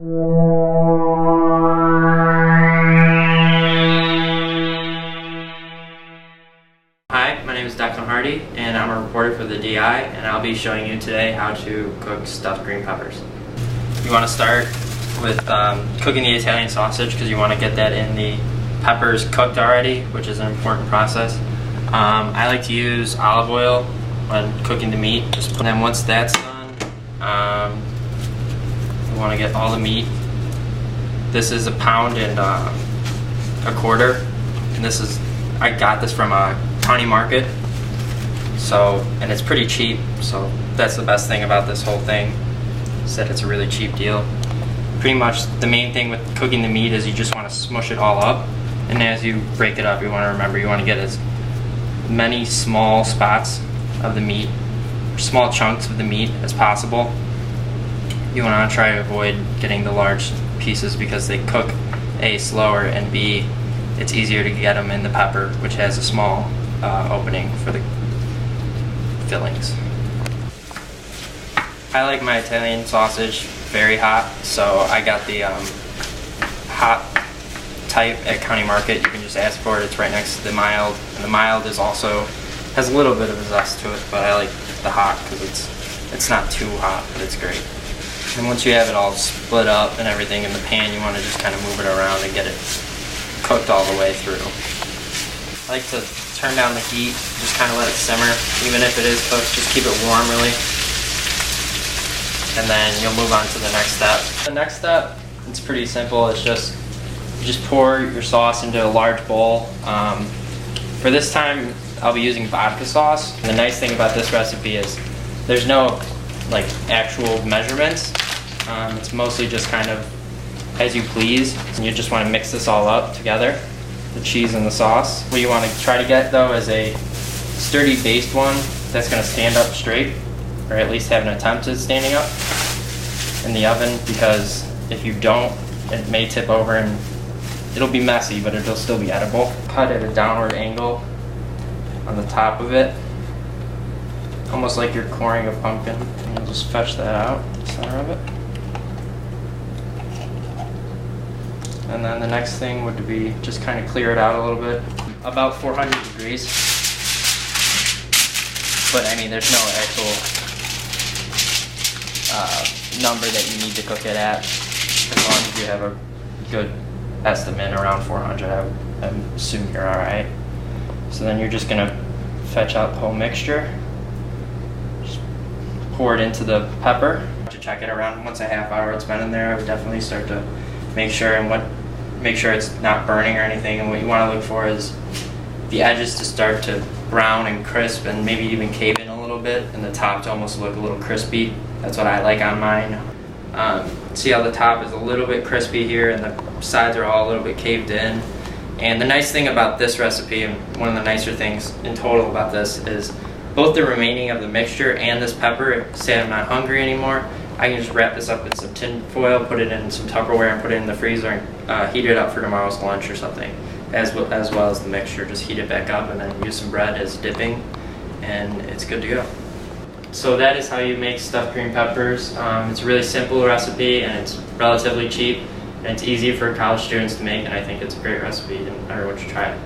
Hi, my name is Declan Harty, and I'm a reporter for the DI, and I'll be showing you today how to cook stuffed green peppers. You want to start with cooking the Italian sausage because you want to get that in the peppers cooked already, which is an important process. I like to use olive oil when cooking the meat. And then once that's done, you want to get all the meat. This is 1.25 pounds, and I got this from a county market, and it's pretty cheap, so that's the best thing about this whole thing, is that it's a really cheap deal. Pretty much the main thing with cooking the meat is you just want to smush it all up, and as you break it up, you want to remember you want to get as many small spots of the meat, small chunks of the meat as possible. You want to try to avoid getting the large pieces because they cook A, slower, and B, it's easier to get them in the pepper, which has a small opening for the fillings. I like my Italian sausage very hot, so I got the hot type at County Market. You can just ask for it. It's right next to the mild, and the mild has a little bit of a zest to it, but I like the hot because it's not too hot, but it's great. And once you have it all split up and everything in the pan, you want to just kind of move it around and get it cooked all the way through. I like to turn down the heat, just kind of let it simmer. Even if it is cooked, just keep it warm really. And then you'll move on to the next step. The next step, it's pretty simple. It's just, you just pour your sauce into a large bowl. For this time, I'll be using vodka sauce. And the nice thing about this recipe is there's no like actual measurements. It's mostly just kind of as you please, and you just want to mix this all up together, the cheese and the sauce. What you want to try to get though is a sturdy based one that's going to stand up straight, or at least have an attempt at standing up in the oven, because if you don't, it may tip over and it'll be messy, but it'll still be edible. Cut at a downward angle on the top of it, almost like you're coring a pumpkin, and you'll just fetch that out, the center of it. And then the next thing would be just kind of clear it out a little bit. About 400 degrees. But I mean, there's no actual number that you need to cook it at. As long as you have a good estimate around 400, I assume you're alright. So then you're just gonna fetch out the whole mixture. Just pour it into the pepper. To check it around once a half hour it's been in there, I would definitely start to make sure it's not burning or anything. And what you want to look for is the edges to start to brown and crisp, and maybe even cave in a little bit, and the top to almost look a little crispy. That's what I like on mine. See how the top is a little bit crispy here, and the sides are all a little bit caved in. And the nice thing about this recipe, and one of the nicer things in total about this, is both the remaining of the mixture and this pepper. Say I'm not hungry anymore, I can just wrap this up in some tin foil, put it in some Tupperware, and put it in the freezer and heat it up for tomorrow's lunch or something. As well as the mixture, just heat it back up and then use some bread as dipping, and it's good to go. So that is how you make stuffed green peppers. It's a really simple recipe, and it's relatively cheap, and it's easy for college students to make, and I think it's a great recipe, and everyone should try it.